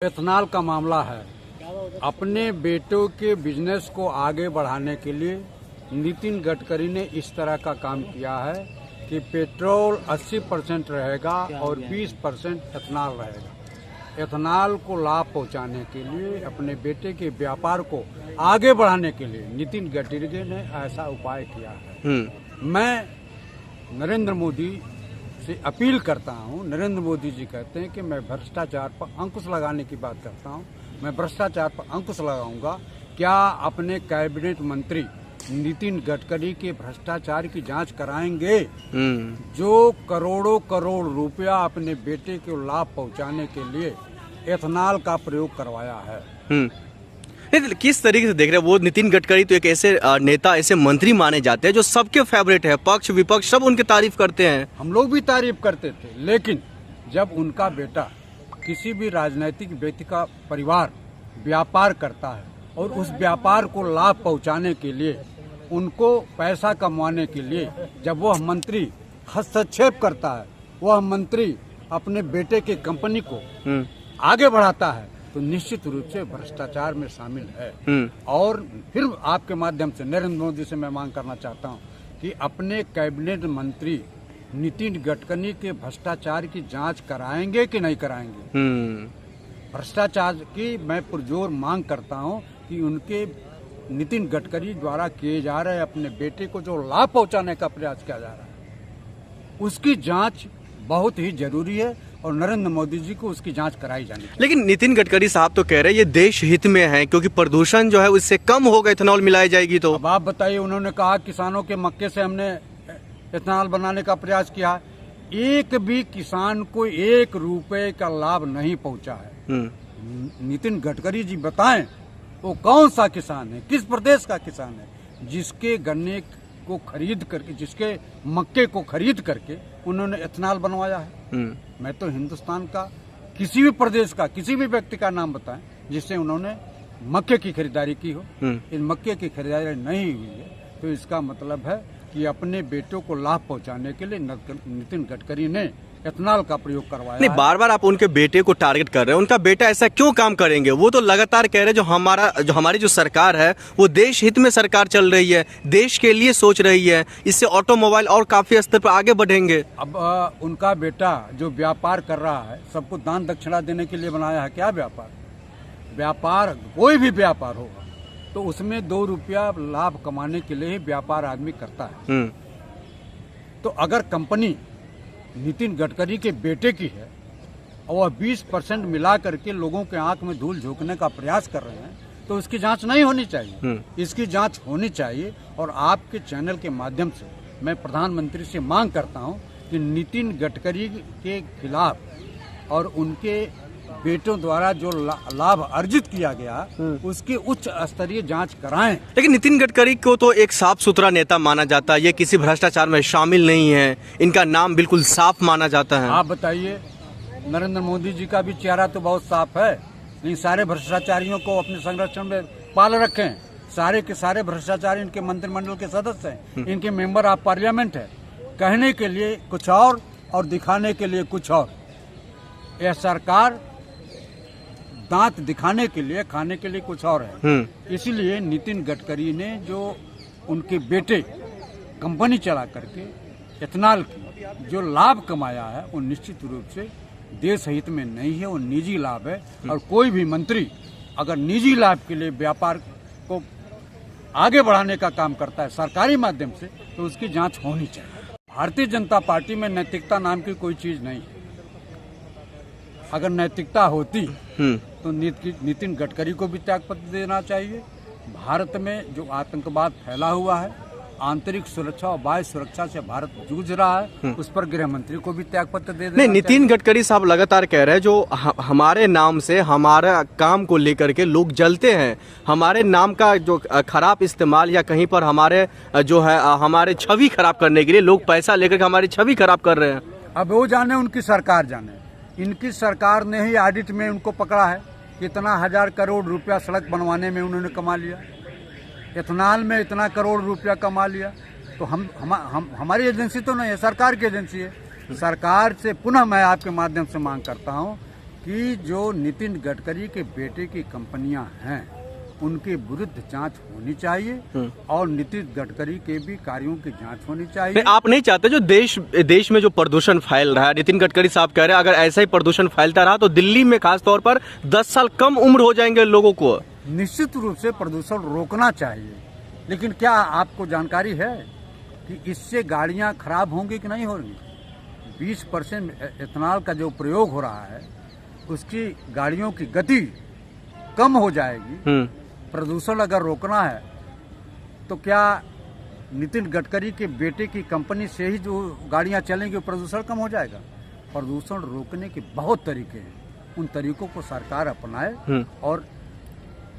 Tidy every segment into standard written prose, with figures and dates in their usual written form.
Ethanol का मामला है। अपने बेटों के बिजनेस को आगे बढ़ाने के लिए नितिन गडकरी ने इस तरह का काम किया है कि पेट्रोल 80% रहेगा और 20% इथेनॉल रहेगा। इथेनॉल को लाभ पहुंचाने के लिए अपने बेटे के व्यापार को आगे बढ़ाने के लिए नितिन गडकरी ने ऐसा उपाय किया है। मैं नरेंद्र मोदी से अपील करता हूं। नरेंद्र मोदी जी कहते हैं कि मैं भ्रष्टाचार पर अंकुश लगाने की बात करता हूं। मैं भ्रष्टाचार पर अंकुश लगाऊंगा। क्या अपने कैबिनेट मंत्री नितिन गडकरी के भ्रष्टाचार की जांच कराएंगे? जो करोड़ों करोड़ रुपया अपने बेटे को लाभ पहुंचाने के लिए इथेनॉल का प्रयोग करवाया है। किस तरीके से देख रहे हैं? वो नितिन गडकरी तो एक ऐसे नेता, ऐसे मंत्री माने जाते हैं जो सबके फेवरेट है, पक्ष विपक्ष सब उनकी तारीफ करते हैं। हम लोग भी तारीफ करते थे, लेकिन जब उनका बेटा किसी भी राजनीतिक व्यक्ति का परिवार व्यापार करता है और उस व्यापार को लाभ पहुंचाने के लिए, उनको पैसा कमाने के लिए जब वह मंत्री हस्तक्षेप करता है, वह मंत्री अपने बेटे की कंपनी को आगे बढ़ाता है, तो निश्चित रूप से भ्रष्टाचार में शामिल है। और फिर आपके माध्यम से नरेंद्र मोदी से मैं मांग करना चाहता हूं कि अपने कैबिनेट मंत्री नितिन गडकरी के भ्रष्टाचार की जांच कराएंगे कि नहीं कराएंगे। भ्रष्टाचार की मैं पुरजोर मांग करता हूं कि उनके नितिन गडकरी द्वारा किए जा रहे अपने बेटे को जो लाभ पहुंचाने का प्रयास किया जा रहा है, उसकी जांच बहुत ही जरूरी है और नरेंद्र मोदी जी को उसकी जांच कराई जानी चाहिए। लेकिन नितिन गडकरी साहब तो कह रहे हैं ये देश हित में है, क्योंकि प्रदूषण जो है उससे कम होगा इथेनॉल मिलाई जाएगी। तो अब आप बताइए, उन्होंने कहा किसानों के मक्के से हमने इथेनॉल बनाने का प्रयास किया। एक भी किसान को 1 रुपए का लाभ नहीं पहुंचा है। नितिन गडकरी जी बताएं वो कौन सा किसान है, किस प्रदेश का किसान है जिसके गन्ने को खरीद करके, जिसके मक्के को खरीद करके उन्होंने इथेनॉल बनवाया है। मैं तो हिंदुस्तान का किसी भी प्रदेश का किसी भी व्यक्ति का नाम बताएं जिससे उन्होंने मक्के की खरीदारी की हो। इन मक्के की खरीदारी नहीं हुई है, तो इसका मतलब है कि अपने बेटों को लाभ पहुंचाने के लिए नितिन गडकरी ने इथेनॉल का प्रयोग करवाया। नहीं, बार बार आप उनके बेटे को टारगेट कर रहे हैं। उनका बेटा ऐसा क्यों काम करेंगे? वो तो लगातार कह रहे हैं जो हमारी जो सरकार है वो देश हित में सरकार चल रही है, देश के लिए सोच रही है, इससे ऑटोमोबाइल और काफी स्तर पर आगे बढ़ेंगे। अब उनका बेटा जो व्यापार कर रहा है, सबको दान दक्षिणा देने के लिए बनाया है क्या? व्यापार कोई भी व्यापार होगा तो उसमें 2 रुपया लाभ कमाने के लिए ही व्यापार आदमी करता है। तो अगर कंपनी नितिन गडकरी के बेटे की है और वह 20% मिला करके लोगों के आंख में धूल झोंकने का प्रयास कर रहे हैं, तो इसकी जांच नहीं होनी चाहिए। इसकी जांच होनी चाहिए। और आपके चैनल के माध्यम से मैं प्रधानमंत्री से मांग करता हूं कि नितिन गडकरी के खिलाफ और उनके बेटों द्वारा जो लाभ अर्जित किया गया उसकी उच्च स्तरीय जांच कराएं। लेकिन नितिन गडकरी को तो एक साफ सुथरा नेता माना जाता है, ये किसी भ्रष्टाचार में शामिल नहीं है, इनका नाम बिल्कुल साफ माना जाता है। आप बताइए, नरेंद्र मोदी जी का भी चेहरा तो बहुत साफ है, लेकिन सारे भ्रष्टाचारियों को अपने संरक्षण में पाल रखें। सारे के सारे भ्रष्टाचारी इनके मंत्रिमंडल के सदस्य हैं, इनके मेंबर ऑफ पार्लियामेंट है। कहने के लिए कुछ और दिखाने के लिए कुछ और। यह सरकार दांत दिखाने के लिए, खाने के लिए कुछ और है। इसीलिए नितिन गडकरी ने जो उनके बेटे कंपनी चला करके इथेनॉल की जो लाभ कमाया है, वो निश्चित रूप से देश हित में नहीं है, वो निजी लाभ है। और कोई भी मंत्री अगर निजी लाभ के लिए व्यापार को आगे बढ़ाने का काम करता है सरकारी माध्यम से, तो उसकी जांच होनी चाहिए। भारतीय जनता पार्टी में नैतिकता नाम की कोई चीज नहीं है। अगर नैतिकता होती तो नितिन गडकरी को भी त्यागपत्र देना चाहिए। भारत में जो आतंकवाद फैला हुआ है, आंतरिक सुरक्षा और बाह्य सुरक्षा से भारत जूझ रहा है, उस पर गृह मंत्री को भी त्यागपत्र दे देना चाहिए। नितिन गडकरी साहब लगातार कह रहे हैं जो हमारे नाम से हमारा काम को लेकर के लोग जलते हैं, हमारे नाम का जो खराब इस्तेमाल या कहीं पर हमारे जो है हमारे छवि खराब करने के लिए लोग पैसा लेकर के हमारी छवि खराब कर रहे हैं। अब वो जाने, उनकी सरकार जाने। इनकी सरकार ने ही ऑडिट में उनको पकड़ा है, कितना 1000 करोड़ रुपया सड़क बनवाने में उन्होंने कमा लिया, इथेनॉल में इतना करोड़ रुपया कमा लिया। तो हमारी एजेंसी तो नहीं है, सरकार की एजेंसी है। सरकार से पुनः मैं आपके माध्यम से मांग करता हूं कि जो नितिन गडकरी के बेटे की कंपनियां हैं उनके विरुद्ध जांच होनी चाहिए और नितिन गडकरी के भी कार्यों की जांच होनी चाहिए। नहीं, आप नहीं चाहते जो देश में जो प्रदूषण फैल रहा है, नितिन गडकरी साहब कह रहे हैं अगर ऐसा ही प्रदूषण फैलता रहा तो दिल्ली में खास तौर पर 10 साल कम उम्र हो जाएंगे लोगों को। निश्चित रूप से प्रदूषण रोकना चाहिए, लेकिन क्या आपको जानकारी है कि इससे गाड़ियां खराब होंगी कि नहीं होंगी? 20% एथेनॉल का जो प्रयोग हो रहा है उसकी गाड़ियों की गति कम हो जाएगी। प्रदूषण अगर रोकना है तो क्या नितिन गडकरी के बेटे की कंपनी से ही जो गाड़ियां चलेंगी प्रदूषण कम हो जाएगा? प्रदूषण रोकने के बहुत तरीके हैं, उन तरीकों को सरकार अपनाए और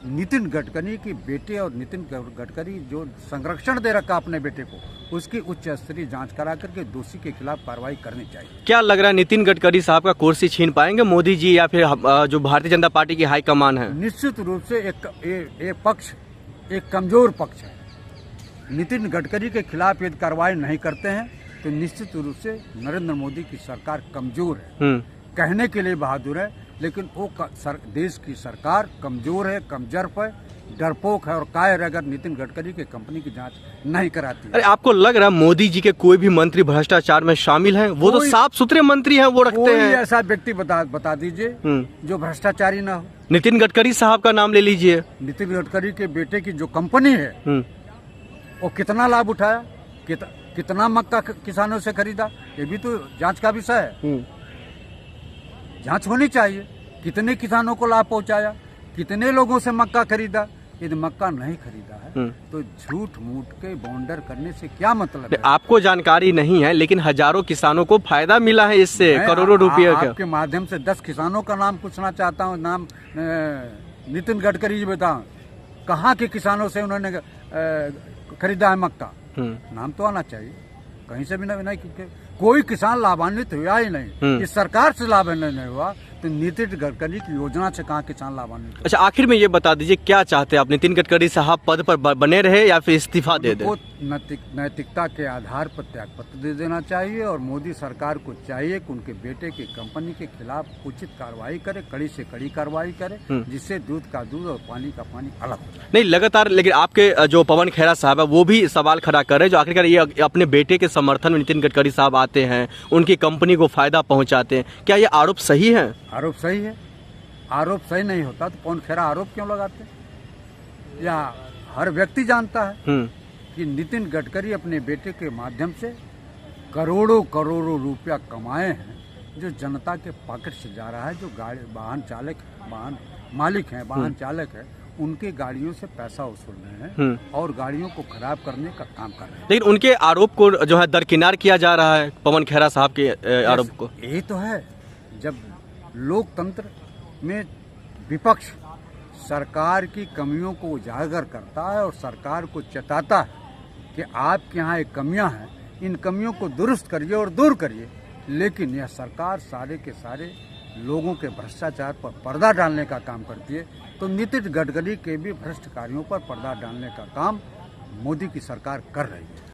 नितिन गडकरी के बेटे और नितिन गडकरी जो संरक्षण दे रखा अपने बेटे को उसकी उच्च स्तरीय जांच करा करके दोषी के खिलाफ कार्रवाई करनी चाहिए। क्या लग रहा है नितिन गडकरी साहब का कुर्सी छीन पाएंगे मोदी जी या फिर जो भारतीय जनता पार्टी की हाईकमान है? निश्चित रूप से एक पक्ष एक कमजोर पक्ष है। नितिन गडकरी के खिलाफ यदि कार्रवाई नहीं करते हैं तो निश्चित रूप से नरेंद्र मोदी की सरकार कमजोर है। कहने के लिए बहादुर है, लेकिन वो देश की सरकार कमजोर है, कमजोर है, डरपोक है और कायर अगर नितिन गडकरी के कंपनी की जांच नहीं कराती। अरे आपको लग रहा है मोदी जी के कोई भी मंत्री भ्रष्टाचार में शामिल हैं? वो तो साफ सुथरे मंत्री हैं, वो रखते हैं। ऐसा व्यक्ति बता दीजिए जो भ्रष्टाचारी ना हो। नितिन गडकरी साहब का नाम ले लीजिए। नितिन गडकरी के बेटे की जो कंपनी है वो कितना लाभ उठाया, कितना मक्का किसानों से खरीदा, ये भी तो जांच का विषय है। जांच होनी चाहिए, कितने किसानों को लाभ पहुंचाया, कितने लोगों से मक्का खरीदा। यदि मक्का नहीं खरीदा है तो झूठ मूठ के बॉन्डर करने से क्या मतलब है? आपको जानकारी नहीं है, लेकिन हजारों किसानों को फायदा मिला है इससे, करोड़ों रुपये का। आपके माध्यम से 10 किसानों का नाम पूछना चाहता हूँ। नाम नितिन गडकरी जी बताओ, कहाँ के किसानों से उन्होंने खरीदा है मक्का? नाम तो आना चाहिए। कहीं से भी नहीं, क्योंकि कोई किसान लाभान्वित हुआ ही नहीं। इस सरकार से लाभान्वित नहीं हुआ तो नितिन गडकरी की योजना से कहाँ किसान लाभान्वित? अच्छा, आखिर में ये बता दीजिए क्या चाहते हैं आप, नितिन गडकरी साहब पद पर बने रहे या फिर इस्तीफा दे दें? नैतिकता के आधार पर त्यागपत्र दे देना चाहिए और मोदी सरकार को चाहिए कि उनके बेटे की कंपनी के खिलाफ उचित कार्रवाई करे, कड़ी से कड़ी कार्रवाई करे, जिससे दूध का दूध और पानी का पानी अलग हो जाए। नहीं, लगातार लेकिन आपके जो पवन खेरा साहब है वो भी सवाल खड़ा कर रहे हैं, जो आखिरकार ये अपने बेटे के समर्थन में नितिन गडकरी साहब आते हैं, उनकी कंपनी को फायदा पहुंचाते हैं। क्या ये आरोप सही है? आरोप सही है। आरोप सही नहीं होता तो पवन खेरा आरोप क्यों लगाते? या हर व्यक्ति जानता है कि नितिन गडकरी अपने बेटे के माध्यम से करोड़ों करोड़ों रुपया कमाए हैं, जो जनता के पॉकेट से जा रहा है। जो वाहन मालिक हैं, वाहन चालक है, उनके गाड़ियों से पैसा वसूल रहे हैं और गाड़ियों को खराब करने का काम कर रहे हैं। लेकिन उनके आरोप को जो है दरकिनार किया जा रहा है, पवन खेरा साहब के आरोप को। यही तो है, जब लोकतंत्र में विपक्ष सरकार की कमियों को उजागर करता है और सरकार को चेताता है कि आपके यहाँ एक कमियां हैं, इन कमियों को दुरुस्त करिए और दूर करिए, लेकिन यह सरकार सारे के सारे लोगों के भ्रष्टाचार पर पर्दा डालने का काम करती है, तो नितिन गडकरी के भी भ्रष्ट कार्यों पर पर्दा डालने का काम मोदी की सरकार कर रही है।